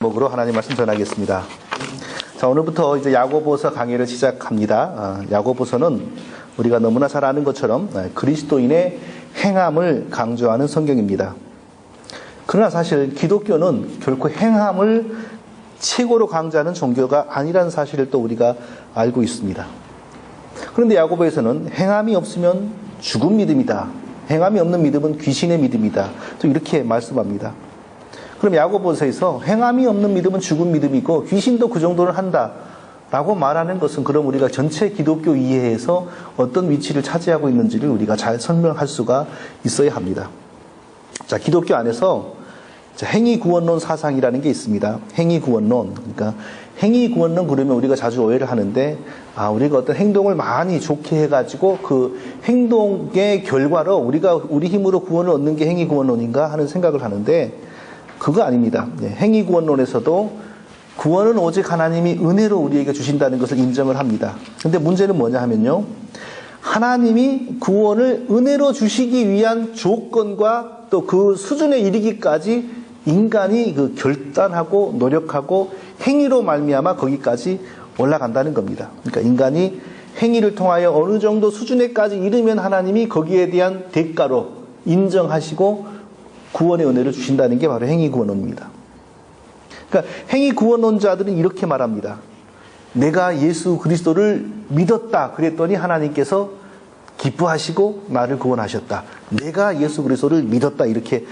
목으로 하나님 말씀 전하겠습니다. 자, 오늘부터 이제 야고보서 강의를 시작합니다. 야고보서는 우리가 너무나 잘 아는 것처럼 그리스도인의 행함을 강조하는 성경입니다. 그러나 사실 기독교는 결코 행함을 최고로 강조하는 종교가 아니라는 사실을 또 우리가 알고 있습니다. 그런데 야고보에서는 행함이 없으면 죽은 믿음이다. 행함이 없는 믿음은 귀신의 믿음이다. 또 이렇게 말씀합니다. 그럼 야고보서에서 행함이 없는 믿음은 죽은 믿음이고 귀신도 그 정도는 한다 라고 말하는 것은 그럼 우리가 전체 기독교 이해에서 어떤 위치를 차지하고 있는지를 우리가 잘 설명할 수가 있어야 합니다. 자, 기독교 안에서 행위구원론 사상이라는 게 있습니다. 행위구원론. 그러니까 행위구원론 그러면 우리가 자주 오해를 하는데, 우리가 어떤 행동을 많이 좋게 해가지고 그 행동의 결과로 우리가 우리 힘으로 구원을 얻는 게 행위구원론인가 하는 생각을 하는데, 그거 아닙니다. 행위구원론에서도 구원은 오직 하나님이 은혜로 우리에게 주신다는 것을 인정을 합니다. 근데 문제는 뭐냐 하면요, 하나님이 구원을 은혜로 주시기 위한 조건과 또 그 수준에 이르기까지 인간이 그 결단하고 노력하고 행위로 말미암아 거기까지 올라간다는 겁니다. 그러니까 인간이 행위를 통하여 어느 정도 수준에까지 이르면 하나님이 거기에 대한 대가로 인정하시고 구원의 은혜를 주신다는 게 바로 행위구원론입니다. 그러니까 행위구원론자들은 이렇게 말합니다. 내가 예수 그리스도를 믿었다 그랬더니 하나님께서 기뻐하시고 나를 구원하셨다. 내가 예수 그리스도를 믿었다 이렇게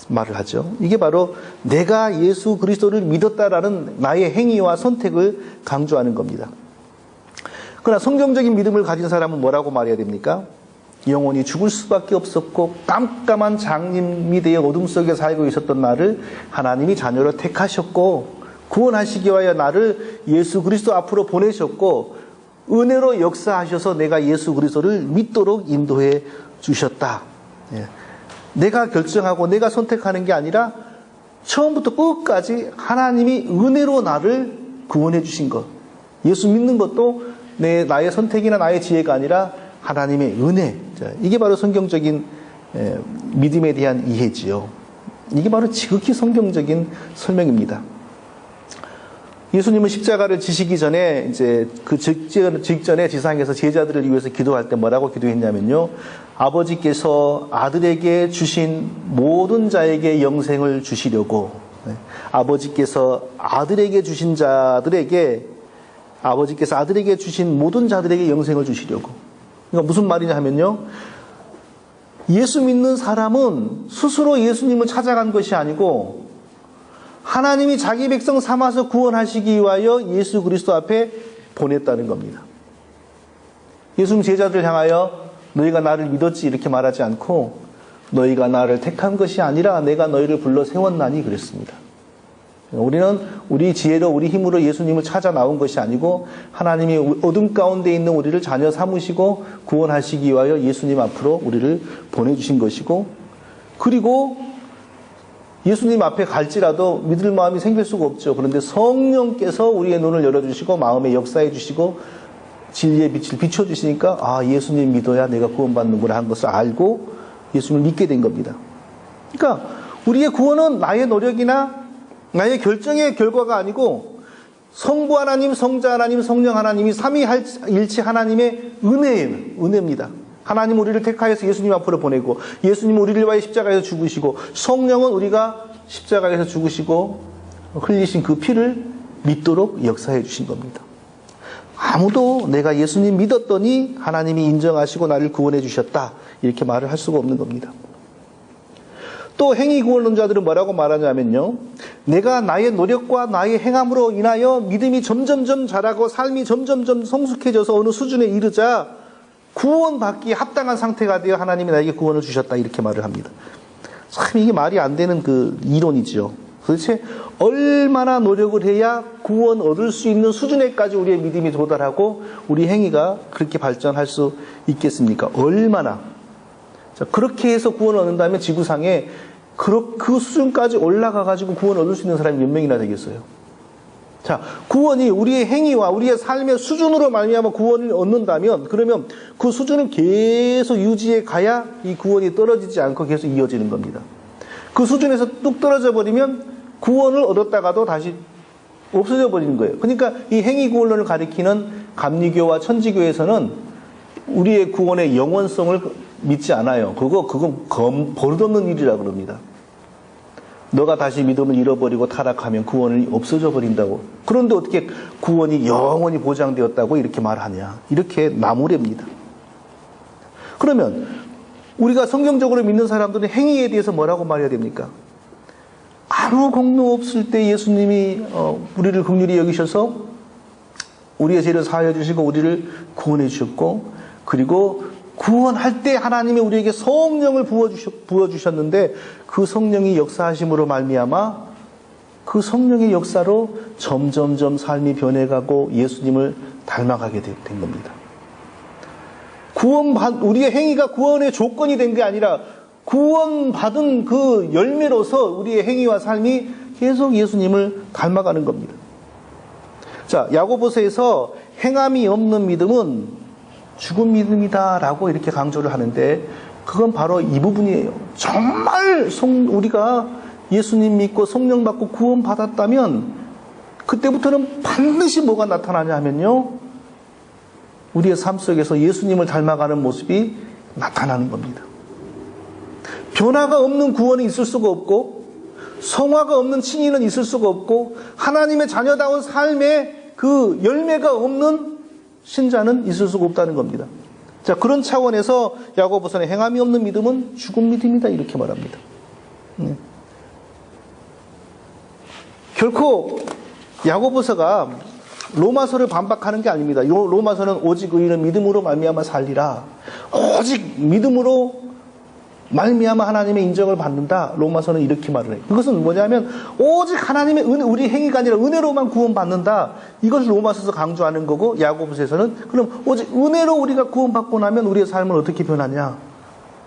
말을 하죠. 이게 바로 내가 예수 그리스도를 믿었다라는 나의 행위와 선택을 강조하는 겁니다. 그러나 성경적인 믿음을 가진 사람은 뭐라고 말해야 됩니까? 영혼이 죽을 수밖에 없었고 깜깜한 장님이 되어 어둠 속에 살고 있었던 나를 하나님이 자녀로 택하셨고 구원하시기 위하여 나를 예수 그리스도 앞으로 보내셨고 은혜로 역사하셔서 내가 예수 그리스도를 믿도록 인도해 주셨다. 내가 결정하고 내가 선택하는 게 아니라 처음부터 끝까지 하나님이 은혜로 나를 구원해 주신 것. 예수 믿는 것도 나의 선택이나 나의 지혜가 아니라 하나님의 은혜. 이게 바로 성경적인 믿음에 대한 이해지요. 이게 바로 지극히 성경적인 설명입니다. 예수님은 십자가를 지시기 전에 이제 그 직전에 지상에서 제자들을 위해서 기도할 때 뭐라고 기도했냐면요. 아버지께서 아들에게 주신 모든 자에게 영생을 주시려고, 아버지께서 아들에게 주신 모든 자들에게 영생을 주시려고. 그러니까 무슨 말이냐 하면요. 예수 믿는 사람은 스스로 예수님을 찾아간 것이 아니고 하나님이 자기 백성 삼아서 구원하시기 위하여 예수 그리스도 앞에 보냈다는 겁니다. 예수님 제자들 향하여 너희가 나를 믿었지 이렇게 말하지 않고 너희가 나를 택한 것이 아니라 내가 너희를 불러 세웠나니 그랬습니다. 우리는 우리 지혜로 우리 힘으로 예수님을 찾아 나온 것이 아니고 하나님이 어둠 가운데 있는 우리를 자녀 삼으시고 구원하시기 위하여 예수님 앞으로 우리를 보내주신 것이고, 그리고 예수님 앞에 갈지라도 믿을 마음이 생길 수가 없죠. 그런데 성령께서 우리의 눈을 열어주시고 마음에 역사해 주시고 진리의 빛을 비춰주시니까 예수님 믿어야 내가 구원받는구나 한 것을 알고 예수님을 믿게 된 겁니다. 그러니까 우리의 구원은 나의 노력이나 나의 결정의 결과가 아니고 성부 하나님, 성자 하나님, 성령 하나님이 삼위일체 하나님의 은혜입니다. 하나님 우리를 택하여서 예수님 앞으로 보내고 예수님은 우리를 위하여 십자가에서 죽으시고 성령은 우리가 십자가에서 죽으시고 흘리신 그 피를 믿도록 역사해 주신 겁니다. 아무도 내가 예수님 믿었더니 하나님이 인정하시고 나를 구원해 주셨다 이렇게 말을 할 수가 없는 겁니다. 또 행위구원론자들은 뭐라고 말하냐면요. 내가 나의 노력과 나의 행함으로 인하여 믿음이 점점점 자라고 삶이 점점점 성숙해져서 어느 수준에 이르자 구원받기에 합당한 상태가 되어 하나님이 나에게 구원을 주셨다 이렇게 말을 합니다. 참 이게 말이 안 되는 그 이론이죠. 도대체 얼마나 노력을 해야 구원 얻을 수 있는 수준에까지 우리의 믿음이 도달하고 우리 행위가 그렇게 발전할 수 있겠습니까? 얼마나? 자, 그렇게 해서 구원을 얻는다면 지구상에 그 수준까지 올라가가지고 구원 얻을 수 있는 사람이 몇 명이나 되겠어요? 자, 구원이 우리의 행위와 우리의 삶의 수준으로 말미암아 구원을 얻는다면 그러면 그 수준을 계속 유지해 가야 이 구원이 떨어지지 않고 계속 이어지는 겁니다. 그 수준에서 뚝 떨어져 버리면 구원을 얻었다가도 다시 없어져 버리는 거예요. 그러니까 이 행위구원론을 가리키는 감리교와 천지교에서는 우리의 구원의 영원성을 믿지 않아요. 그건 버릇없는 일이라 그럽니다. 너가 다시 믿음을 잃어버리고 타락하면 구원이 없어져 버린다고. 그런데 어떻게 구원이 영원히 보장되었다고 이렇게 말하냐. 이렇게 나무랍니다. 그러면 우리가 성경적으로 믿는 사람들은 행위에 대해서 뭐라고 말해야 됩니까? 아무 공로 없을 때 예수님이 우리를 긍휼히 여기셔서 우리의 죄를 사하여 주시고 우리를 구원해 주셨고, 그리고 구원할 때 하나님이 우리에게 성령을 부어주셨는데 그 성령이 역사하심으로 말미암아 그 성령의 역사로 점점점 삶이 변해가고 예수님을 닮아가게 된 겁니다. 우리의 행위가 구원의 조건이 된 게 아니라 구원받은 그 열매로서 우리의 행위와 삶이 계속 예수님을 닮아가는 겁니다. 자, 야고보서에서 행함이 없는 믿음은 죽은 믿음이다라고 이렇게 강조를 하는데, 그건 바로 이 부분이에요. 정말 우리가 예수님 믿고 성령 받고 구원 받았다면 그때부터는 반드시 뭐가 나타나냐 하면요, 우리의 삶 속에서 예수님을 닮아가는 모습이 나타나는 겁니다. 변화가 없는 구원이 있을 수가 없고, 성화가 없는 칭의는 있을 수가 없고, 하나님의 자녀다운 삶에 그 열매가 없는 신자는 있을 수가 없다는 겁니다. 자, 그런 차원에서 야고보서는 행함이 없는 믿음은 죽은 믿음이다 이렇게 말합니다. 결코 야고보서가 로마서를 반박하는 게 아닙니다. 로마서는 오직 의인은 믿음으로 말미암아 살리라. 오직 믿음으로 말미암아 하나님의 인정을 받는다. 로마서는 이렇게 말을 해요. 그것은 뭐냐면 오직 하나님의 우리 행위가 아니라 은혜로만 구원받는다. 이것을 로마서에서 강조하는 거고, 야고보서에서는 그럼 오직 은혜로 우리가 구원받고 나면 우리의 삶은 어떻게 변하냐.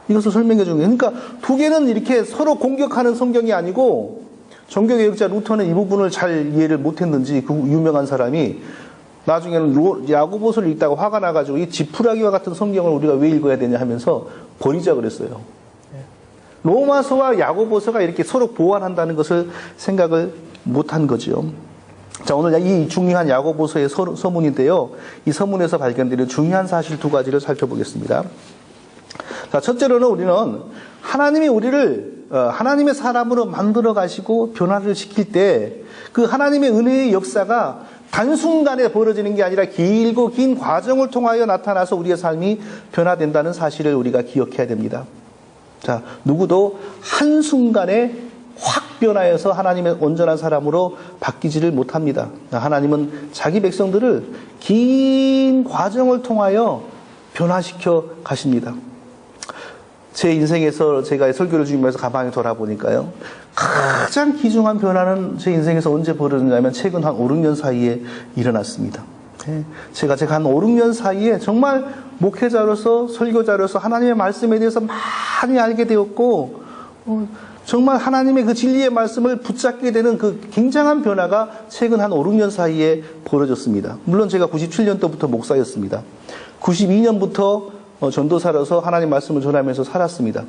이것을 설명해 주는 거예요. 그러니까 두 개는 이렇게 서로 공격하는 성경이 아니고, 종교개혁자 루터는 이 부분을 잘 이해를 못했는지 그 유명한 사람이 나중에는 야고보서를 읽다가 화가 나가지고 이 지푸라기와 같은 성경을 우리가 왜 읽어야 되냐 하면서 버리자 그랬어요. 로마서와 야고보서가 이렇게 서로 보완한다는 것을 생각을 못한 거죠. 자, 오늘 이 중요한 야고보서의 서문인데요. 이 서문에서 발견되는 중요한 사실 두 가지를 살펴보겠습니다. 자, 첫째로는 우리는 하나님이 우리를 하나님의 사람으로 만들어 가시고 변화를 시킬 때 그 하나님의 은혜의 역사가 단순간에 벌어지는 게 아니라 길고 긴 과정을 통하여 나타나서 우리의 삶이 변화된다는 사실을 우리가 기억해야 됩니다. 자, 누구도 한순간에 확 변하여서 하나님의 온전한 사람으로 바뀌지를 못합니다. 하나님은 자기 백성들을 긴 과정을 통하여 변화시켜 가십니다. 제 인생에서 제가 설교를 주면서 가만히 돌아보니까요, 가장 귀중한 변화는 제 인생에서 언제 벌어졌냐면 최근 한 5, 6년 사이에 일어났습니다. 제가 한 5, 6년 사이에 정말 목회자로서 설교자로서 하나님의 말씀에 대해서 많이 알게 되었고, 정말 하나님의 그 진리의 말씀을 붙잡게 되는 그 굉장한 변화가 최근 한 5, 6년 사이에 벌어졌습니다. 물론 제가 97년도부터 목사였습니다. 92년부터 전도사로서 하나님 말씀을 전하면서 살았습니다.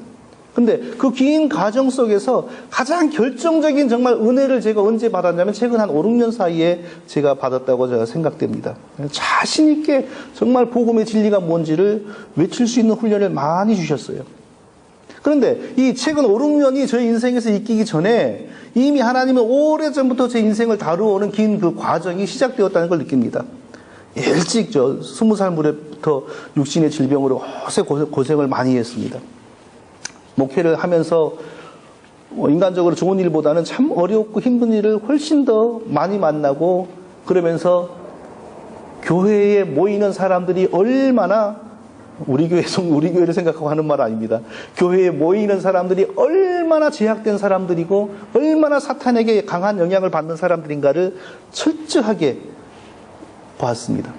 근데 그 긴 과정 속에서 가장 결정적인 정말 은혜를 제가 언제 받았냐면 최근 한 5, 6년 사이에 제가 받았다고 제가 생각됩니다. 자신 있게 정말 복음의 진리가 뭔지를 외칠 수 있는 훈련을 많이 주셨어요. 그런데 이 최근 5, 6년이 저희 인생에서 있기 전에 이미 하나님은 오래전부터 제 인생을 다루어오는 긴 그 과정이 시작되었다는 걸 느낍니다. 일찍 20살 무렵부터 육신의 질병으로 허세 고생을 많이 했습니다. 목회를 하면서 인간적으로 좋은 일보다는 참 어렵고 힘든 일을 훨씬 더 많이 만나고, 그러면서 교회에 모이는 사람들이 얼마나 우리 교회를 생각하고 하는 말 아닙니다. 교회에 모이는 사람들이 얼마나 제약된 사람들이고 얼마나 사탄에게 강한 영향을 받는 사람들인가를 철저하게 봤습니다.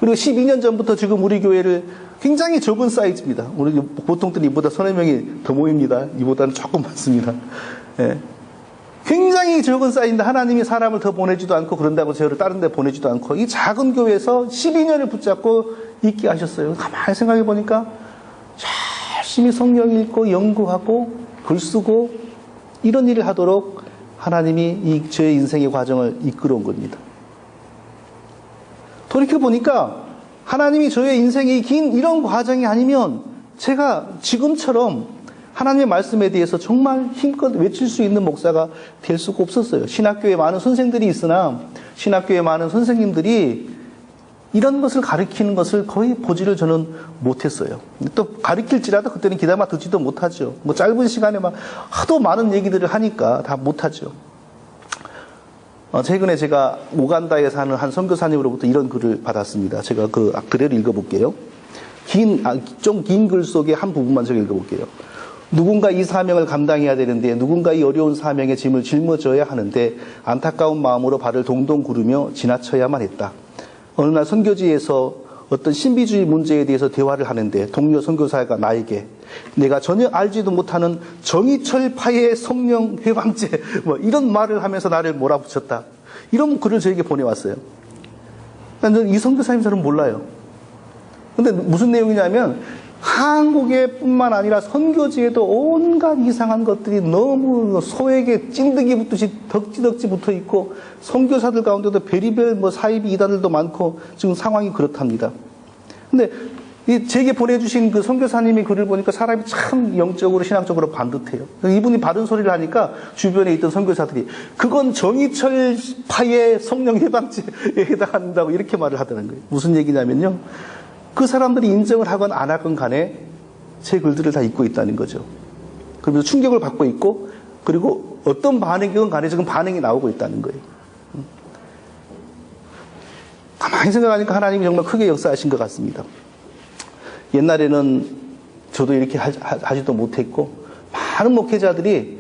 그리고 12년 전부터 지금 우리 교회를 굉장히 적은 사이즈입니다. 우리 보통들은 이보다 서너 명이 더 모입니다. 이보다는 조금 많습니다. 예. 굉장히 적은 사이즈인데 하나님이 사람을 더 보내지도 않고 그런다고 저를 다른 데 보내지도 않고 이 작은 교회에서 12년을 붙잡고 있게 하셨어요. 가만히 생각해 보니까 열심히 성경 읽고 연구하고 글 쓰고 이런 일을 하도록 하나님이 이 저의 인생의 과정을 이끌어온 겁니다. 돌이켜보니까 하나님이 저의 인생이 긴 이런 과정이 아니면 제가 지금처럼 하나님의 말씀에 대해서 정말 힘껏 외칠 수 있는 목사가 될 수가 없었어요. 신학교에 많은 선생들이 있으나 신학교에 많은 선생님들이 이런 것을 가르치는 것을 거의 보지를 저는 못했어요. 또 가르칠지라도 그때는 귀담아 듣지도 못하죠. 뭐 짧은 시간에 막 하도 많은 얘기들을 하니까 다 못하죠. 최근에 제가 우간다에 사는 한 선교사님으로부터 이런 글을 받았습니다. 제가 그 그대로 읽어볼게요. 좀 긴 글 속에 한 부분만 제가 읽어볼게요. 누군가 이 사명을 감당해야 되는데 누군가 이 어려운 사명의 짐을 짊어져야 하는데 안타까운 마음으로 발을 동동 구르며 지나쳐야만 했다. 어느 날 선교지에서 어떤 신비주의 문제에 대해서 대화를 하는데 동료 선교사가 나에게 내가 전혀 알지도 못하는 정의철파의 성령 회방제 뭐 이런 말을 하면서 나를 몰아붙였다. 이런 글을 저에게 보내왔어요. 저는 이 선교사님 저는 몰라요. 근데 무슨 내용이냐면 한국에 뿐만 아니라 선교지에도 온갖 이상한 것들이 너무 소에게 찐득이 붙듯이 덕지덕지 붙어 있고 선교사들 가운데도 베리벨 뭐 사이비 이단들도 많고 지금 상황이 그렇답니다. 근데 제게 보내주신 그 선교사님이 글을 보니까 사람이 참 영적으로 신학적으로 반듯해요. 이분이 바른 소리를 하니까 주변에 있던 선교사들이 그건 정의철파의 성령 해방제에 해당한다고 이렇게 말을 하더라는 거예요. 무슨 얘기냐면요. 그 사람들이 인정을 하건 안 하건 간에 제 글들을 다 읽고 있다는 거죠. 그러면서 충격을 받고 있고 그리고 어떤 반응이건 간에 지금 반응이 나오고 있다는 거예요. 가만히 생각하니까 하나님이 정말 크게 역사하신 것 같습니다. 옛날에는 저도 이렇게 하지도 못했고 많은 목회자들이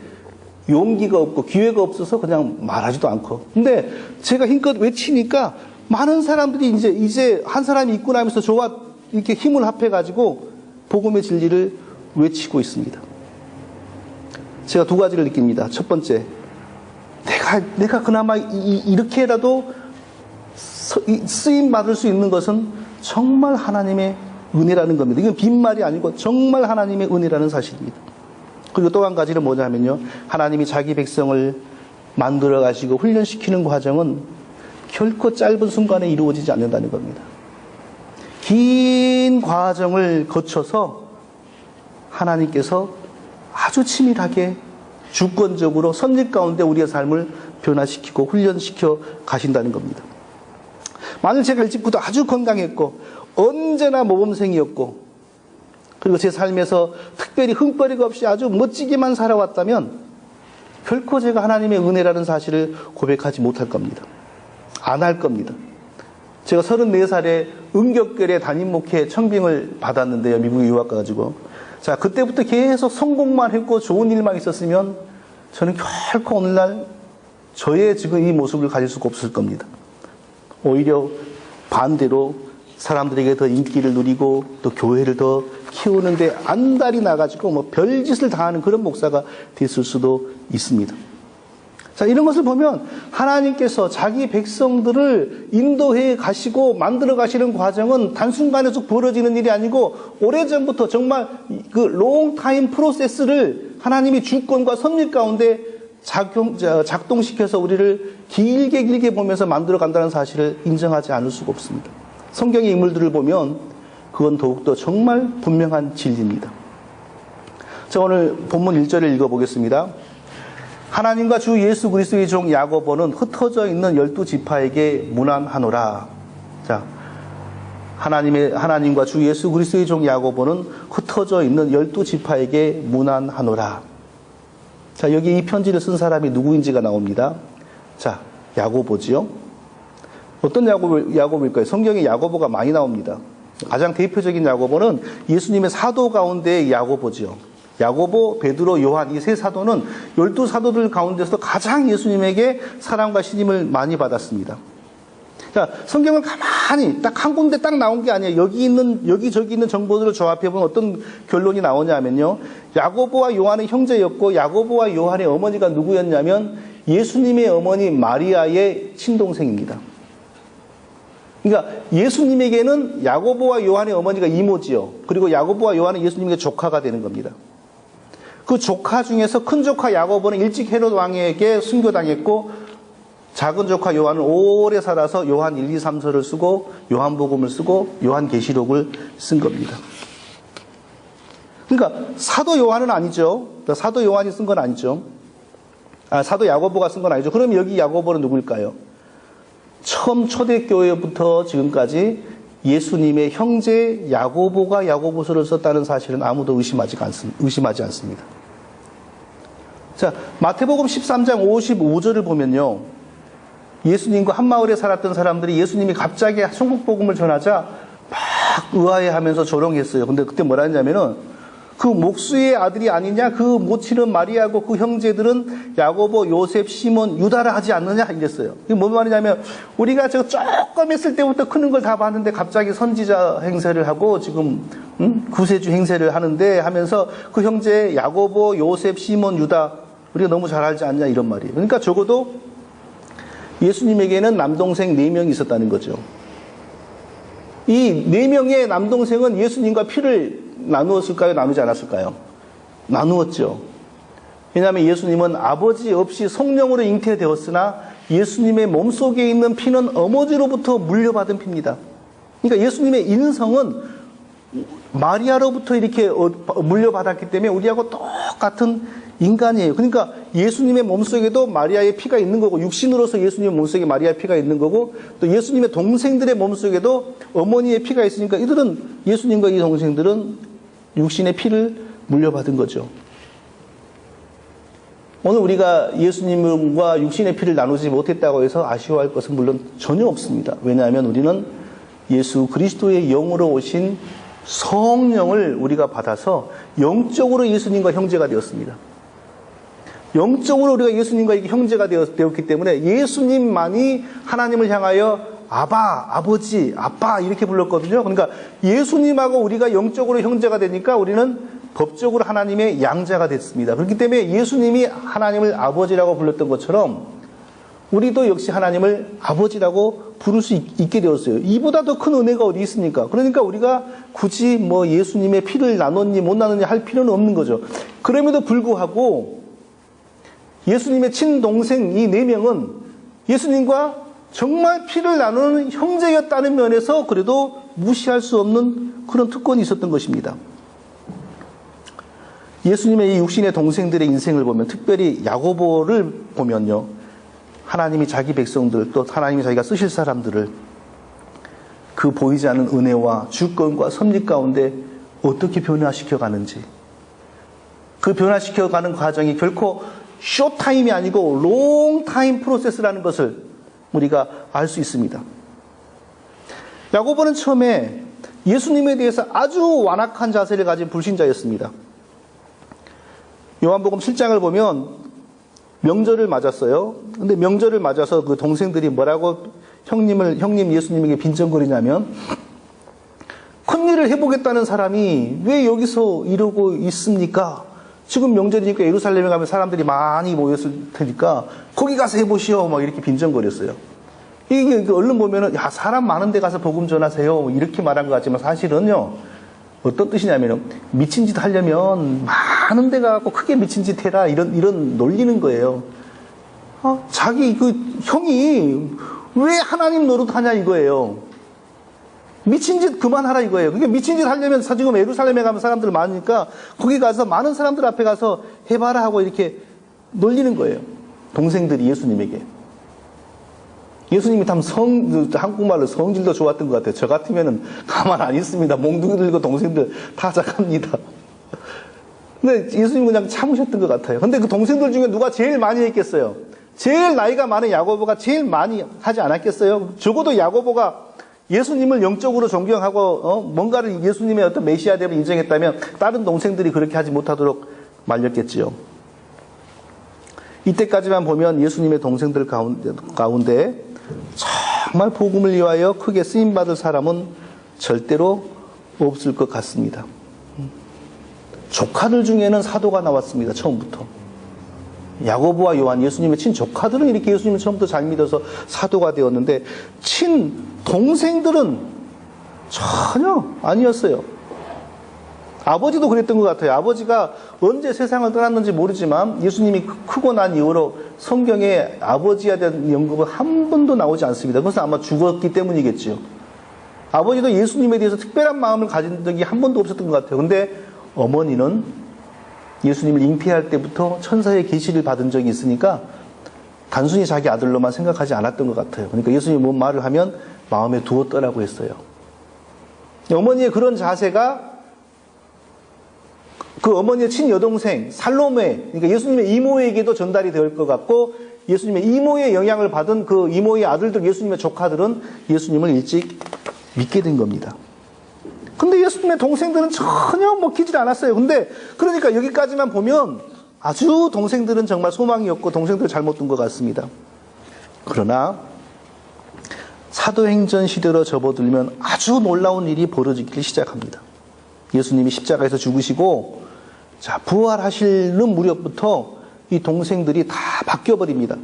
용기가 없고 기회가 없어서 그냥 말하지도 않고 근데 제가 힘껏 외치니까 많은 사람들이 이제 한 사람이 있고 나면서 저와 이렇게 힘을 합해가지고 복음의 진리를 외치고 있습니다. 제가 두 가지를 느낍니다. 첫 번째, 내가 그나마 이렇게라도 쓰임 받을 수 있는 것은 정말 하나님의 은혜라는 겁니다. 이건 빈말이 아니고 정말 하나님의 은혜라는 사실입니다. 그리고 또 한 가지는 뭐냐면요. 하나님이 자기 백성을 만들어 가시고 훈련시키는 과정은 결코 짧은 순간에 이루어지지 않는다는 겁니다. 긴 과정을 거쳐서 하나님께서 아주 치밀하게 주권적으로 선질 가운데 우리의 삶을 변화시키고 훈련시켜 가신다는 겁니다. 만일 제가 일찍부터 아주 건강했고 언제나 모범생이었고 그리고 제 삶에서 특별히 흠거리가 없이 아주 멋지게만 살아왔다면 결코 제가 하나님의 은혜라는 사실을 고백하지 못할 겁니다. 안 할 겁니다. 제가 34살에 은격결에 담임 목회 청빙을 받았는데요. 미국에 유학 가가지고. 자, 그때부터 계속 성공만 했고 좋은 일만 있었으면 저는 결코 오늘날 저의 지금 이 모습을 가질 수가 없을 겁니다. 오히려 반대로 사람들에게 더 인기를 누리고 또 교회를 더 키우는데 안달이 나가지고 뭐 별짓을 다 하는 그런 목사가 됐을 수도 있습니다. 자, 이런 것을 보면 하나님께서 자기 백성들을 인도해 가시고 만들어 가시는 과정은 단순간에 쭉 벌어지는 일이 아니고 오래전부터 정말 그 롱타임 프로세스를 하나님이 주권과 섭리 가운데 작동시켜서 우리를 길게 보면서 만들어 간다는 사실을 인정하지 않을 수가 없습니다. 성경의 인물들을 보면 그건 더욱더 정말 분명한 진리입니다. 자, 오늘 본문 1절을 읽어보겠습니다. 하나님과 주 예수 그리스도의 종 야고보는 흩어져 있는 12지파에게 문안하노라. 자, 하나님과 주 예수 그리스도의 종 야고보는 흩어져 있는 12지파에게 문안하노라. 자, 여기 이 편지를 쓴 사람이 누구인지가 나옵니다. 자, 야고보지요. 어떤 야고보일까요? 성경에 야고보가 많이 나옵니다. 가장 대표적인 야고보는 예수님의 사도 가운데의 야고보지요. 야고보, 베드로, 요한 이 세 사도는 12사도들 가운데서 가장 예수님에게 사랑과 신임을 많이 받았습니다. 자, 성경을 가만히 딱 한 군데 딱 나온 게 아니에요. 여기저기 있는 정보들을 조합해보면 어떤 결론이 나오냐면요. 야고보와 요한의 형제였고 야고보와 요한의 어머니가 누구였냐면 예수님의 어머니 마리아의 친동생입니다. 그러니까 예수님에게는 야고보와 요한의 어머니가 이모지요. 그리고 야고보와 요한은 예수님에게 조카가 되는 겁니다. 그 조카 중에서 큰 조카 야고보는 일찍 헤롯 왕에게 순교당했고 작은 조카 요한은 오래 살아서 요한 1, 2, 3서를 쓰고 요한복음을 쓰고 요한계시록을 쓴 겁니다. 그러니까 사도 요한은 아니죠. 사도 요한이 쓴 건 아니죠. 사도 야고보가 쓴 건 아니죠. 그럼 여기 야고보는 누구일까요? 처음 초대교회부터 지금까지 예수님의 형제 야고보가 야고보서를 썼다는 사실은 아무도 의심하지 않습니다. 자, 마태복음 13장 55절을 보면요. 예수님과 한 마을에 살았던 사람들이 예수님이 갑자기 천국복음을 전하자 막 의아해하면서 조롱했어요. 근데 그때 뭐라 했냐면은 그 목수의 아들이 아니냐? 그 모친은 마리아고 그 형제들은 야고보, 요셉, 시몬, 유다라 하지 않느냐? 이랬어요. 이게 뭔 말이냐면 우리가 저 조금 했을 때부터 크는 걸 다 봤는데 갑자기 선지자 행세를 하고 지금 구세주 행세를 하는데 하면서 그 형제 야고보, 요셉, 시몬, 유다 우리가 너무 잘 알지 않냐? 이런 말이에요. 그러니까 적어도 예수님에게는 남동생 4명이 있었다는 거죠. 이 4명의 남동생은 예수님과 피를 나누었을까요? 나누지 않았을까요? 나누었죠. 왜냐하면 예수님은 아버지 없이 성령으로 잉태되었으나 예수님의 몸속에 있는 피는 어머니로부터 물려받은 피입니다. 그러니까 예수님의 인성은 마리아로부터 이렇게 물려받았기 때문에 우리하고 똑같은 인간이에요. 그러니까 예수님의 몸속에도 마리아의 피가 있는 거고 육신으로서 예수님의 몸속에 마리아의 피가 있는 거고 또 예수님의 동생들의 몸속에도 어머니의 피가 있으니까 이들은 예수님과 이 동생들은 육신의 피를 물려받은 거죠. 오늘 우리가 예수님과 육신의 피를 나누지 못했다고 해서 아쉬워할 것은 물론 전혀 없습니다. 왜냐하면 우리는 예수 그리스도의 영으로 오신 성령을 우리가 받아서 영적으로 예수님과 형제가 되었습니다. 영적으로 우리가 예수님과 형제가 되었기 때문에 예수님만이 하나님을 향하여 아바, 아버지, 아빠 이렇게 불렀거든요. 그러니까 예수님하고 우리가 영적으로 형제가 되니까 우리는 법적으로 하나님의 양자가 됐습니다. 그렇기 때문에 예수님이 하나님을 아버지라고 불렀던 것처럼 우리도 역시 하나님을 아버지라고 부를 수 있게 되었어요. 이보다 더 큰 은혜가 어디 있습니까? 그러니까 우리가 굳이 뭐 예수님의 피를 나눴니 못 나눴니 할 필요는 없는 거죠. 그럼에도 불구하고 예수님의 친동생 이 4명은 예수님과 정말 피를 나누는 형제였다는 면에서 그래도 무시할 수 없는 그런 특권이 있었던 것입니다. 예수님의 이 육신의 동생들의 인생을 보면 특별히 야고보를 보면요. 하나님이 자기 백성들 또 하나님이 자기가 쓰실 사람들을 그 보이지 않는 은혜와 주권과 섭리 가운데 어떻게 변화시켜 가는지 그 변화시켜 가는 과정이 결코 쇼타임이 아니고 롱타임 프로세스라는 것을 우리가 알 수 있습니다. 야고보는 처음에 예수님에 대해서 아주 완악한 자세를 가진 불신자였습니다. 요한복음 7장을 보면 명절을 맞았어요. 근데 명절을 맞아서 그 동생들이 뭐라고 형님 예수님에게 빈정거리냐면 큰일을 해보겠다는 사람이 왜 여기서 이러고 있습니까? 지금 명절이니까 예루살렘에 가면 사람들이 많이 모였을 테니까 거기 가서 해보시오. 막 이렇게 빈정거렸어요. 이게 얼른 보면은 야 사람 많은 데 가서 복음 전하세요. 이렇게 말한 것 같지만 사실은요. 어떤 뜻이냐면 미친 짓 하려면 많은 데 가고 크게 미친 짓 해라. 이런 놀리는 거예요. 자기 그 형이 왜 하나님 노릇하냐 이거예요. 미친 짓 그만하라 이거예요. 그러니까 미친 짓 하려면 지금 예루살렘에 가면 사람들 많으니까 거기 가서 많은 사람들 앞에 가서 해봐라 하고 이렇게 놀리는 거예요. 동생들이 예수님에게. 예수님이 참 한국말로 성질도 좋았던 것 같아요. 저 같으면은 가만 안 있습니다. 몽둥이 들고 동생들 타작합니다. 근데 예수님은 그냥 참으셨던 것 같아요. 근데 그 동생들 중에 누가 제일 많이 했겠어요? 제일 나이가 많은 야고보가 제일 많이 하지 않았겠어요? 적어도 야고보가 예수님을 영적으로 존경하고 뭔가를 예수님의 어떤 메시아됨을 인정했다면 다른 동생들이 그렇게 하지 못하도록 말렸겠지요. 이때까지만 보면 예수님의 동생들 가운데 정말 복음을 위하여 크게 쓰임받을 사람은 절대로 없을 것 같습니다. 조카들 중에는 사도가 나왔습니다. 처음부터. 야고보와 요한, 예수님의 친조카들은 이렇게 예수님을 처음부터 잘 믿어서 사도가 되었는데 친동생들은 전혀 아니었어요. 아버지도 그랬던 것 같아요. 아버지가 언제 세상을 떠났는지 모르지만 예수님이 크고 난 이후로 성경에 아버지에 대한 언급은 한 번도 나오지 않습니다. 그것은 아마 죽었기 때문이겠죠. 아버지도 예수님에 대해서 특별한 마음을 가진 적이 한 번도 없었던 것 같아요. 근데 어머니는 예수님을 잉태할 때부터 천사의 계시를 받은 적이 있으니까 단순히 자기 아들로만 생각하지 않았던 것 같아요. 그러니까 예수님이 뭔 말을 하면 마음에 두었더라고 했어요. 어머니의 그런 자세가 그 어머니의 친여동생 살로메, 그러니까 예수님의 이모에게도 전달이 될 것 같고, 예수님의 이모의 영향을 받은 그 이모의 아들들, 예수님의 조카들은 예수님을 일찍 믿게 된 겁니다. 근데 예수님의 동생들은 전혀 먹히질 않았어요. 근데 그러니까 여기까지만 보면 아주 동생들은 정말 소망이 없고 동생들 잘못 둔 것 같습니다. 그러나 사도행전 시대로 접어들면 아주 놀라운 일이 벌어지기 시작합니다. 예수님이 십자가에서 죽으시고 자, 부활하시는 무렵부터 이 동생들이 다 바뀌어버립니다.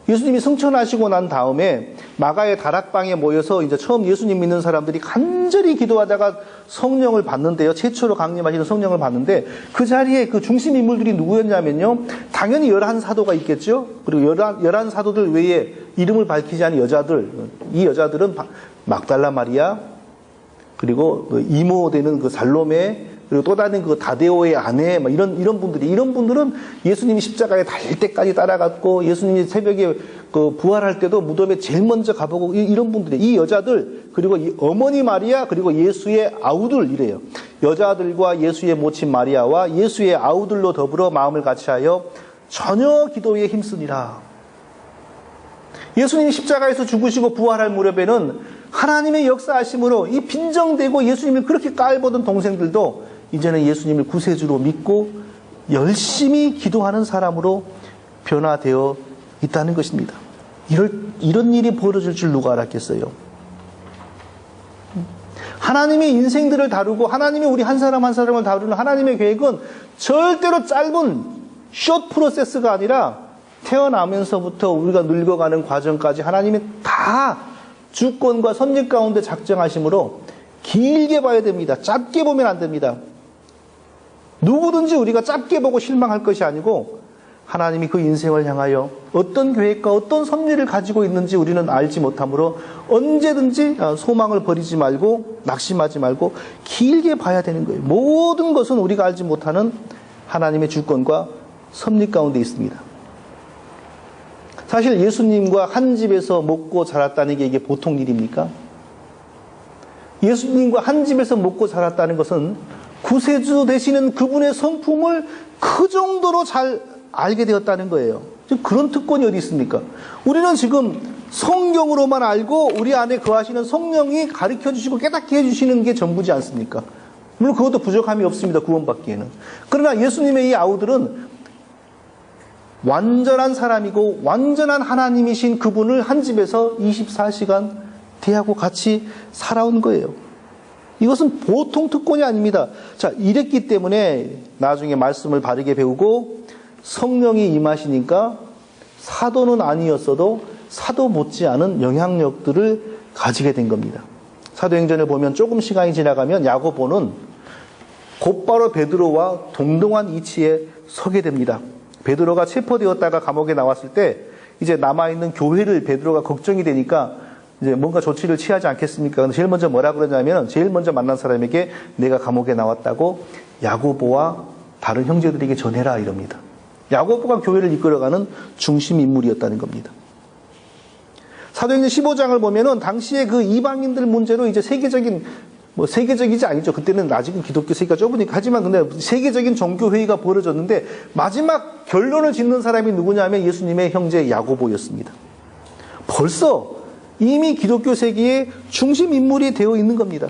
예수님이 승천하시고 난 다음에 마가의 다락방에 모여서 이제 처음 예수님 믿는 사람들이 간절히 기도하다가 성령을 받는데요. 최초로 강림하시는 성령을 받는데 그 자리에 그 중심 인물들이 누구였냐면요. 당연히 11사도가 있겠죠. 그리고 11사도들 외에 이름을 밝히지 않은 여자들. 이 여자들은 막달라 마리아, 그리고 그 이모 되는 그 살로메, 그리고 또 다른 그 다데오의 아내, 막 이런 분들은 예수님이 십자가에 달릴 때까지 따라갔고, 예수님이 새벽에 그 부활할 때도 무덤에 제일 먼저 가보고, 이런 분들이, 이 여자들, 그리고 이 어머니 마리아, 그리고 예수의 아우들, 이래요. 여자들과 예수의 모친 마리아와 예수의 아우들로 더불어 마음을 같이하여 전혀 기도에 힘쓰니라. 예수님이 십자가에서 죽으시고 부활할 무렵에는 하나님의 역사하심으로 이 빈정대고 예수님을 그렇게 깔보던 동생들도 이제는 예수님을 구세주로 믿고 열심히 기도하는 사람으로 변화되어 있다는 것입니다. 이런 일이 벌어질 줄 누가 알았겠어요? 하나님의 인생들을 다루고 하나님이 우리 한 사람 한 사람을 다루는 하나님의 계획은 절대로 짧은 숏 프로세스가 아니라 태어나면서부터 우리가 늙어가는 과정까지 하나님이 다 주권과 섭리 가운데 작정하심으로 길게 봐야 됩니다. 짧게 보면 안 됩니다. 누구든지 우리가 짧게 보고 실망할 것이 아니고 하나님이 그 인생을 향하여 어떤 계획과 어떤 섭리를 가지고 있는지 우리는 알지 못하므로 언제든지 소망을 버리지 말고 낙심하지 말고 길게 봐야 되는 거예요. 모든 것은 우리가 알지 못하는 하나님의 주권과 섭리 가운데 있습니다. 사실 예수님과 한 집에서 먹고 자랐다는 게 이게 보통 일입니까? 예수님과 한 집에서 먹고 자랐다는 것은 구세주 되시는 그분의 성품을 그 정도로 잘 알게 되었다는 거예요. 그런 특권이 어디 있습니까? 우리는 지금 성경으로만 알고 우리 안에 거하시는 성령이 가르쳐 주시고 깨닫게 해주시는 게 전부지 않습니까? 물론 그것도 부족함이 없습니다. 구원받기에는. 그러나 예수님의 이 아우들은 완전한 사람이고 완전한 하나님이신 그분을 한 집에서 24시간 대하고 같이 살아온 거예요. 이것은 보통 특권이 아닙니다. 자, 이랬기 때문에 나중에 말씀을 바르게 배우고 성령이 임하시니까 사도는 아니었어도 사도 못지않은 영향력들을 가지게 된 겁니다. 사도행전을 보면 조금 시간이 지나가면 야고보는 곧바로 베드로와 동등한 위치에 서게 됩니다. 베드로가 체포되었다가 감옥에 나왔을 때 이제 남아있는 교회를 베드로가 걱정이 되니까 이제 뭔가 조치를 취하지 않겠습니까? 제일 먼저 뭐라 그러냐면 제일 먼저 만난 사람에게 내가 감옥에 나왔다고 야고보와 다른 형제들에게 전해라 이럽니다. 야고보가 교회를 이끌어가는 중심 인물이었다는 겁니다. 사도행전 15장을 보면은 당시에 그 이방인들 문제로 이제 세계적이지 아니죠. 그때는 아직은 기독교 세계가 좁으니까. 하지만 근데 세계적인 종교회의가 벌어졌는데 마지막 결론을 짓는 사람이 누구냐면 예수님의 형제 야고보였습니다. 벌써 이미 기독교 세계의 중심 인물이 되어 있는 겁니다.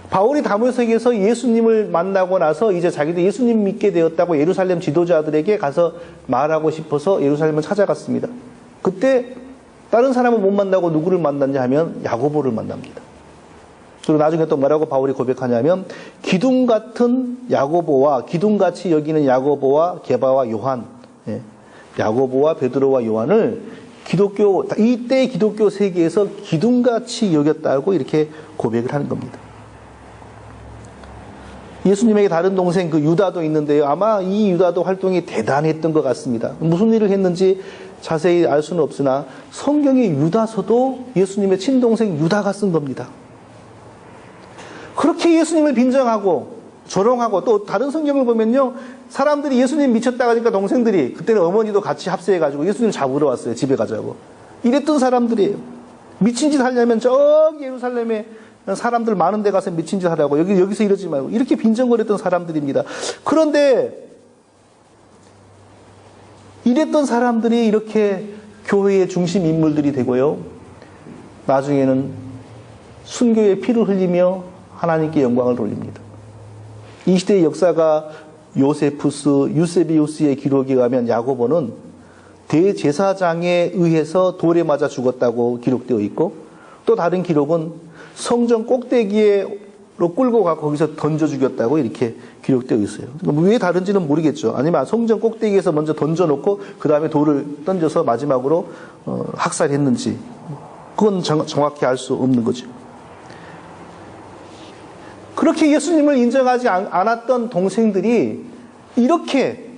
바울이 다메섹에서 예수님을 만나고 나서 이제 자기도 예수님 믿게 되었다고 예루살렘 지도자들에게 가서 말하고 싶어서 예루살렘을 찾아갔습니다. 그때 다른 사람을 못 만나고 누구를 만났냐 하면 야고보를 만납니다. 그리고 나중에 또 뭐라고 바울이 고백하냐면 기둥 같은 야고보와 기둥같이 여기는 야고보와 게바와 요한, 야고보와 베드로와 요한을 이때 기독교 세계에서 기둥같이 여겼다고 이렇게 고백을 하는 겁니다. 예수님에게 다른 동생 그 유다도 있는데요. 아마 이 유다도 활동이 대단했던 것 같습니다. 무슨 일을 했는지 자세히 알 수는 없으나 성경의 유다서도 예수님의 친동생 유다가 쓴 겁니다. 그렇게 예수님을 빈정하고 조롱하고, 또 다른 성경을 보면요, 사람들이 예수님 미쳤다 하니까 동생들이, 그때는 어머니도 같이 합세해가지고 예수님 잡으러 왔어요. 집에 가자고. 이랬던 사람들이에요. 미친 짓 하려면 저기 예루살렘에 사람들 많은 데 가서 미친 짓 하라고, 여기서 이러지 말고, 이렇게 빈정거렸던 사람들입니다. 그런데 이랬던 사람들이 이렇게 교회의 중심 인물들이 되고요, 나중에는 순교의 피를 흘리며 하나님께 영광을 돌립니다. 이 시대의 역사가 요세푸스, 유세비우스의 기록에 의하면 야고보는 대제사장에 의해서 돌에 맞아 죽었다고 기록되어 있고, 또 다른 기록은 성전 꼭대기로 끌고 가 거기서 던져 죽였다고 이렇게 기록되어 있어요. 왜 다른지는 모르겠죠. 아니면 성전 꼭대기에서 먼저 던져놓고 그 다음에 돌을 던져서 마지막으로 학살했는지, 그건 정확히 알 수 없는 거죠. 그렇게 예수님을 인정하지 않았던 동생들이 이렇게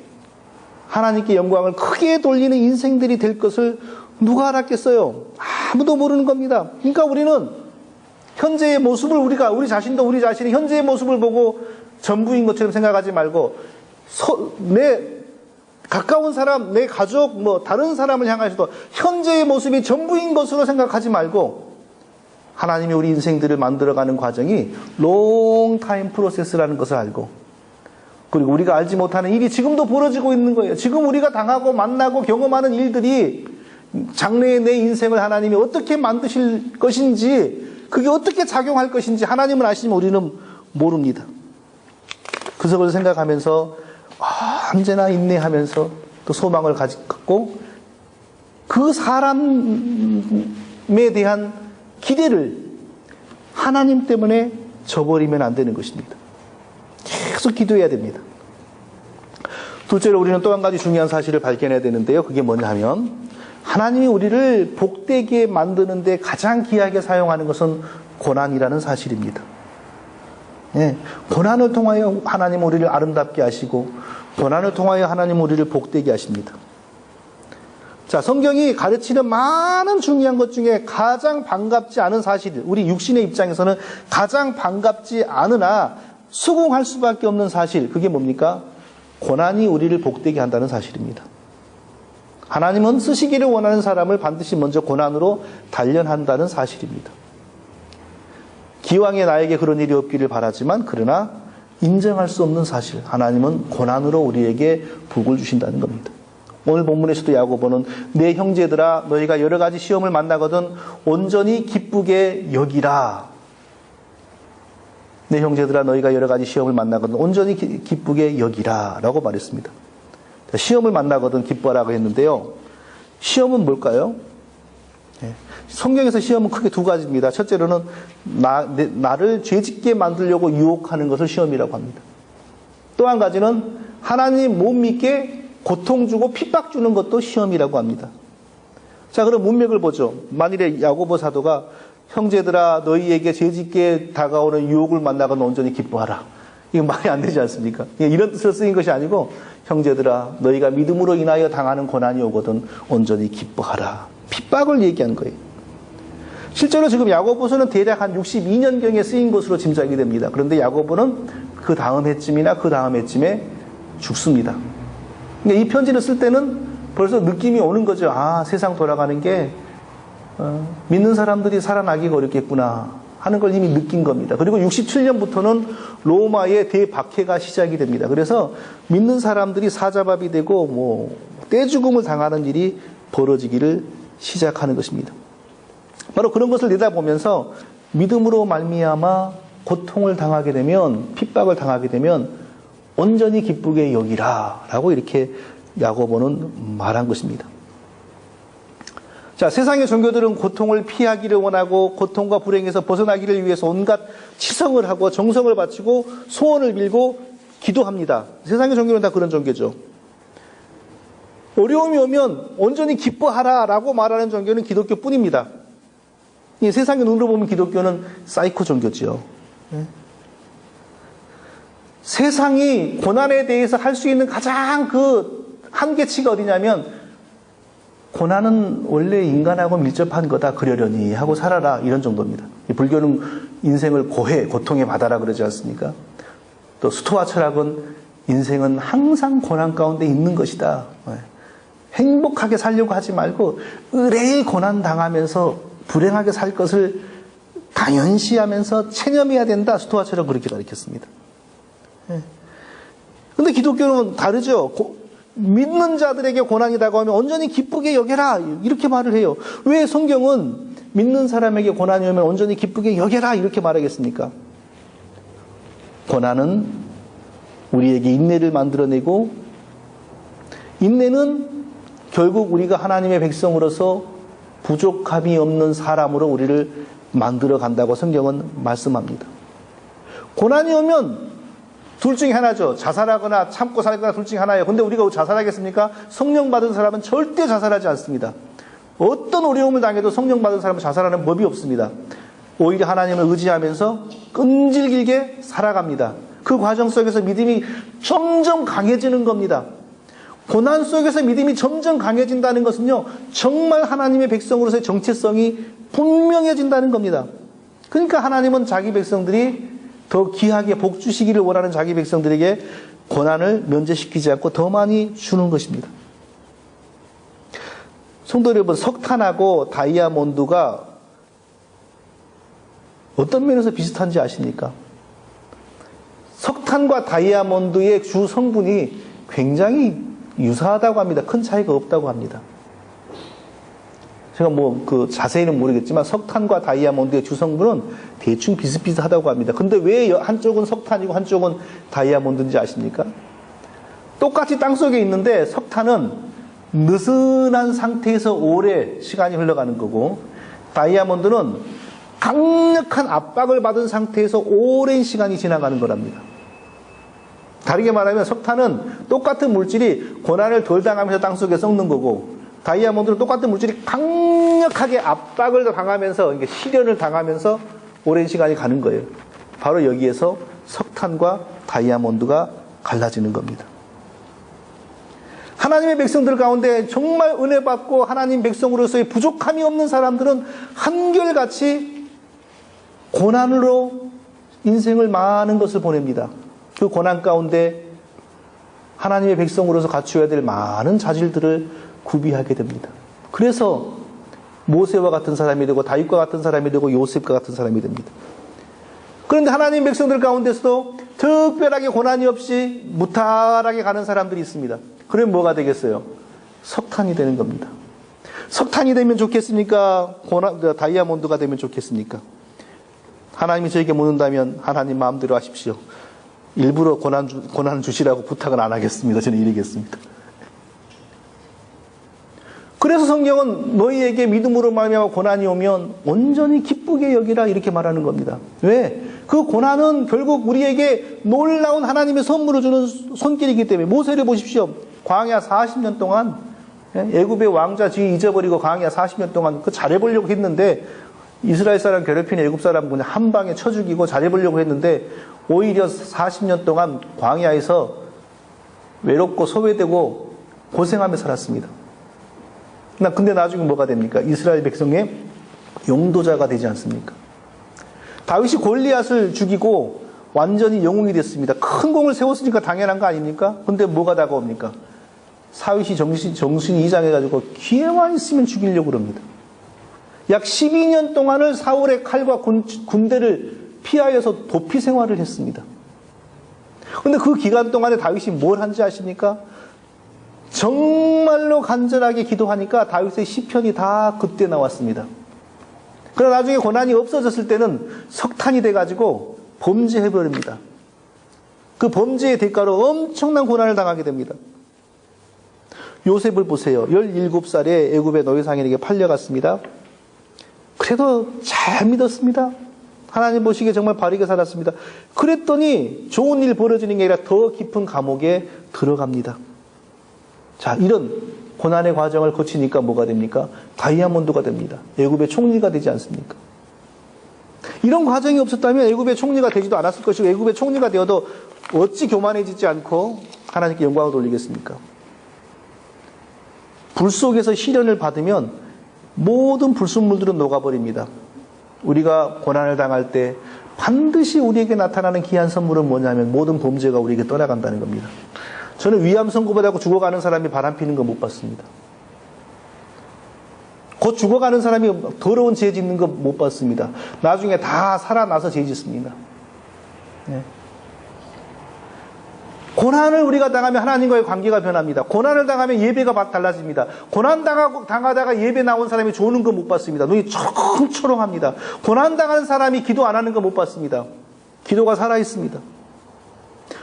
하나님께 영광을 크게 돌리는 인생들이 될 것을 누가 알았겠어요? 아무도 모르는 겁니다. 그러니까 우리는 현재의 모습을 우리 자신도 우리 자신의 현재의 모습을 보고 전부인 것처럼 생각하지 말고, 내 가까운 사람, 내 가족, 다른 사람을 향해서도 현재의 모습이 전부인 것으로 생각하지 말고, 하나님이 우리 인생들을 만들어가는 과정이 롱타임 프로세스라는 것을 알고, 그리고 우리가 알지 못하는 일이 지금도 벌어지고 있는 거예요. 지금 우리가 당하고 만나고 경험하는 일들이 장래의 내 인생을 하나님이 어떻게 만드실 것인지, 그게 어떻게 작용할 것인지 하나님은 아시지만 우리는 모릅니다. 그것을 생각하면서 언제나 인내하면서 또 소망을 갖고 그 사람에 대한 기대를 하나님 때문에 저버리면 안 되는 것입니다. 계속 기도해야 됩니다. 둘째로 우리는 또 한 가지 중요한 사실을 발견해야 되는데요. 그게 뭐냐 하면, 하나님이 우리를 복되게 만드는 데 가장 귀하게 사용하는 것은 고난이라는 사실입니다. 예, 고난을 통하여 하나님 우리를 아름답게 하시고, 고난을 통하여 하나님 우리를 복되게 하십니다. 자, 성경이 가르치는 많은 중요한 것 중에 가장 반갑지 않은 사실, 우리 육신의 입장에서는 가장 반갑지 않으나 수긍할 수밖에 없는 사실, 그게 뭡니까? 고난이 우리를 복되게 한다는 사실입니다. 하나님은 쓰시기를 원하는 사람을 반드시 먼저 고난으로 단련한다는 사실입니다. 기왕에 나에게 그런 일이 없기를 바라지만, 그러나 인정할 수 없는 사실, 하나님은 고난으로 우리에게 복을 주신다는 겁니다. 오늘 본문에서도 야고보는 내 형제들아 너희가 여러 가지 시험을 만나거든 온전히 기쁘게 여기라. 내 형제들아 너희가 여러 가지 시험을 만나거든 온전히 기쁘게 여기라 라고 말했습니다. 시험을 만나거든 기뻐하라고 했는데요. 시험은 뭘까요? 성경에서 시험은 크게 두 가지입니다. 첫째로는 나를 죄짓게 만들려고 유혹하는 것을 시험이라고 합니다. 또 한 가지는 하나님 못 믿게 고통 주고 핍박 주는 것도 시험이라고 합니다. 자, 그럼 문맥을 보죠. 만일에 야고보 사도가 형제들아 너희에게 죄짓게 다가오는 유혹을 만나거든 온전히 기뻐하라, 이거 말이 안 되지 않습니까? 이런 뜻으로 쓰인 것이 아니고, 형제들아 너희가 믿음으로 인하여 당하는 고난이 오거든 온전히 기뻐하라, 핍박을 얘기한 거예요. 실제로 지금 야고보서는 대략 한 62년경에 쓰인 것으로 짐작이 됩니다. 그런데 야고보는 그 다음 해쯤이나 그 다음 해쯤에 죽습니다. 그러니까 이 편지를 쓸 때는 벌써 느낌이 오는 거죠. 아, 세상 돌아가는 게 믿는 사람들이 살아나기가 어렵겠구나 하는 걸 이미 느낀 겁니다. 그리고 67년부터는 로마의 대박해가 시작이 됩니다. 그래서 믿는 사람들이 사자밥이 되고 떼죽음을 당하는 일이 벌어지기를 시작하는 것입니다. 바로 그런 것을 내다보면서 믿음으로 말미암아 고통을 당하게 되면, 핍박을 당하게 되면 온전히 기쁘게 여기라 라고 이렇게 야고보는 말한 것입니다. 자, 세상의 종교들은 고통을 피하기를 원하고 고통과 불행에서 벗어나기를 위해서 온갖 치성을 하고 정성을 바치고 소원을 빌고 기도합니다. 세상의 종교는 다 그런 종교죠. 어려움이 오면 온전히 기뻐하라 라고 말하는 종교는 기독교뿐입니다. 세상의 눈으로 보면 기독교는 사이코 종교지요. 세상이 고난에 대해서 할 수 있는 가장 그 한계치가 어디냐면, 고난은 원래 인간하고 밀접한 거다, 그러려니 하고 살아라, 이런 정도입니다. 불교는 인생을 고통의 바다라 그러지 않습니까? 또 스토아 철학은 인생은 항상 고난 가운데 있는 것이다. 행복하게 살려고 하지 말고 의뢰의 고난 당하면서 불행하게 살 것을 당연시하면서 체념해야 된다. 스토아 철학은 그렇게 가르쳤습니다. 근데 기독교는 다르죠. 믿는 자들에게 고난이 다가오면 온전히 기쁘게 여겨라, 이렇게 말을 해요. 왜 성경은 믿는 사람에게 고난이 오면 온전히 기쁘게 여겨라 이렇게 말하겠습니까? 고난은 우리에게 인내를 만들어내고, 인내는 결국 우리가 하나님의 백성으로서 부족함이 없는 사람으로 우리를 만들어 간다고 성경은 말씀합니다. 고난이 오면 둘 중에 하나죠. 자살하거나 참고 살거나 둘 중에 하나예요. 근데 우리가 자살하겠습니까? 성령 받은 사람은 절대 자살하지 않습니다. 어떤 어려움을 당해도 성령 받은 사람은 자살하는 법이 없습니다. 오히려 하나님을 의지하면서 끈질기게 살아갑니다. 그 과정 속에서 믿음이 점점 강해지는 겁니다. 고난 속에서 믿음이 점점 강해진다는 것은요, 정말 하나님의 백성으로서의 정체성이 분명해진다는 겁니다. 그러니까 하나님은 자기 백성들이 더 귀하게 복 주시기를 원하는 자기 백성들에게 고난을 면제시키지 않고 더 많이 주는 것입니다. 성도 여러분, 석탄하고 다이아몬드가 어떤 면에서 비슷한지 아십니까? 석탄과 다이아몬드의 주 성분이 굉장히 유사하다고 합니다. 큰 차이가 없다고 합니다. 제가 자세히는 모르겠지만 석탄과 다이아몬드의 주 성분은 대충 비슷비슷하다고 합니다. 근데 왜 한쪽은 석탄이고 한쪽은 다이아몬드인지 아십니까? 똑같이 땅속에 있는데 석탄은 느슨한 상태에서 오래 시간이 흘러가는 거고, 다이아몬드는 강력한 압박을 받은 상태에서 오랜 시간이 지나가는 거랍니다. 다르게 말하면 석탄은 똑같은 물질이 고난을 덜 당하면서 땅속에 썩는 거고, 다이아몬드는 똑같은 물질이 강력하게 압박을 당하면서, 시련을 당하면서 오랜 시간이 가는 거예요. 바로 여기에서 석탄과 다이아몬드가 갈라지는 겁니다. 하나님의 백성들 가운데 정말 은혜 받고 하나님 백성으로서의 부족함이 없는 사람들은 한결같이 고난으로 인생을 많은 것을 보냅니다. 그 고난 가운데 하나님의 백성으로서 갖추어야 될 많은 자질들을 구비하게 됩니다. 그래서 모세와 같은 사람이 되고 다윗과 같은 사람이 되고 요셉과 같은 사람이 됩니다. 그런데 하나님 백성들 가운데서도 특별하게 고난이 없이 무탈하게 가는 사람들이 있습니다. 그러면 뭐가 되겠어요? 석탄이 되는 겁니다. 석탄이 되면 좋겠습니까? 다이아몬드가 되면 좋겠습니까? 하나님이 저에게 묻는다면 하나님 마음대로 하십시오. 일부러 고난 주시라고 부탁은 안 하겠습니다. 저는 이러겠습니다. 그래서 성경은 너희에게 믿음으로 말미암아 고난이 오면 온전히 기쁘게 여기라 이렇게 말하는 겁니다. 왜? 그 고난은 결국 우리에게 놀라운 하나님의 선물을 주는 손길이기 때문에. 모세를 보십시오. 광야 40년 동안 애굽의 왕자 지위 잊어버리고 광야 40년 동안 잘해보려고 했는데, 이스라엘 사람 괴롭힌 애굽 사람 그냥 한 방에 쳐 죽이고 잘해보려고 했는데 오히려 40년 동안 광야에서 외롭고 소외되고 고생하며 살았습니다. 근데 나중에 뭐가 됩니까? 이스라엘 백성의 용도자가 되지 않습니까? 다윗이 골리앗을 죽이고 완전히 영웅이 됐습니다. 큰 공을 세웠으니까 당연한 거 아닙니까? 근데 뭐가 다가옵니까? 사윗이 정신이 이상해가지고 기회만 있으면 죽이려고 그럽니다. 약 12년 동안을 사울의 칼과 군대를 피하여서 도피 생활을 했습니다. 근데 그 기간 동안에 다윗이 뭘 한지 아십니까? 정말로 간절하게 기도하니까 다윗의 시편이 다 그때 나왔습니다. 그러나 나중에 고난이 없어졌을 때는 석탄이 돼가지고 범죄해버립니다. 그 범죄의 대가로 엄청난 고난을 당하게 됩니다. 요셉을 보세요. 17살에 애굽의 노예상인에게 팔려갔습니다. 그래도 잘 믿었습니다. 하나님 보시기에 정말 바르게 살았습니다. 그랬더니 좋은 일 벌어지는 게 아니라 더 깊은 감옥에 들어갑니다. 자, 이런 고난의 과정을 거치니까 뭐가 됩니까? 다이아몬드가 됩니다. 애굽의 총리가 되지 않습니까? 이런 과정이 없었다면 애굽의 총리가 되지도 않았을 것이고, 애굽의 총리가 되어도 어찌 교만해지지 않고 하나님께 영광을 돌리겠습니까? 불 속에서 시련을 받으면 모든 불순물들은 녹아버립니다. 우리가 고난을 당할 때 반드시 우리에게 나타나는 귀한 선물은 뭐냐면 모든 범죄가 우리에게 떠나간다는 겁니다. 저는 위암 선고받고 죽어가는 사람이 바람 피는 거 못 봤습니다. 곧 죽어가는 사람이 더러운 죄 짓는 거 못 봤습니다. 나중에 다 살아나서 죄 짓습니다. 네. 고난을 우리가 당하면 하나님과의 관계가 변합니다. 고난을 당하면 예배가 달라집니다. 고난 당하다가 예배 나온 사람이 조는 거 못 봤습니다. 눈이 초롱초롱합니다. 고난 당하는 사람이 기도 안 하는 거 못 봤습니다. 기도가 살아있습니다.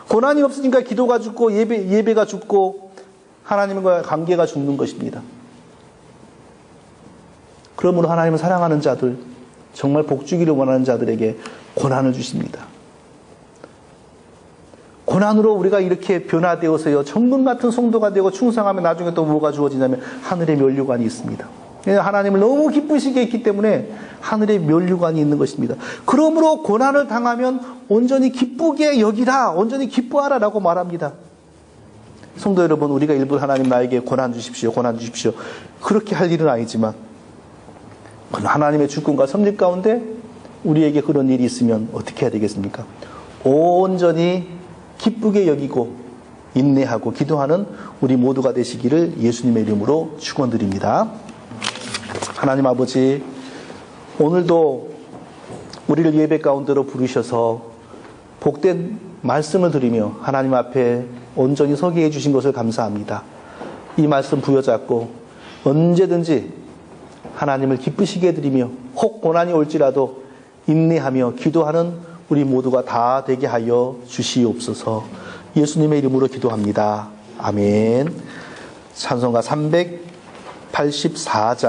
고난이 없으니까 기도가 죽고 예배가 죽고 하나님과의 관계가 죽는 것입니다. 그러므로 하나님을 사랑하는 자들, 정말 복주기를 원하는 자들에게 고난을 주십니다. 고난으로 우리가 이렇게 변화되어서요, 정금 같은 성도가 되고 충성하면 나중에 또 뭐가 주어지냐면 하늘의 면류관이 있습니다. 하나님을 너무 기쁘시게 했기 때문에 하늘의 면류관이 있는 것입니다. 그러므로 고난을 당하면 온전히 기쁘게 여기라, 온전히 기뻐하라 라고 말합니다. 성도 여러분, 우리가 일부 하나님 나에게 고난 주십시오, 고난 주십시오. 그렇게 할 일은 아니지만 하나님의 주권과 섭리 가운데 우리에게 그런 일이 있으면 어떻게 해야 되겠습니까? 온전히 기쁘게 여기고 인내하고 기도하는 우리 모두가 되시기를 예수님의 이름으로 축원드립니다. 하나님 아버지, 오늘도 우리를 예배 가운데로 부르셔서 복된 말씀을 드리며 하나님 앞에 온전히 서게 해주신 것을 감사합니다. 이 말씀 부여잡고 언제든지 하나님을 기쁘시게 해드리며 혹 고난이 올지라도 인내하며 기도하는 우리 모두가 다 되게 하여 주시옵소서. 예수님의 이름으로 기도합니다. 아멘. 찬송가 384장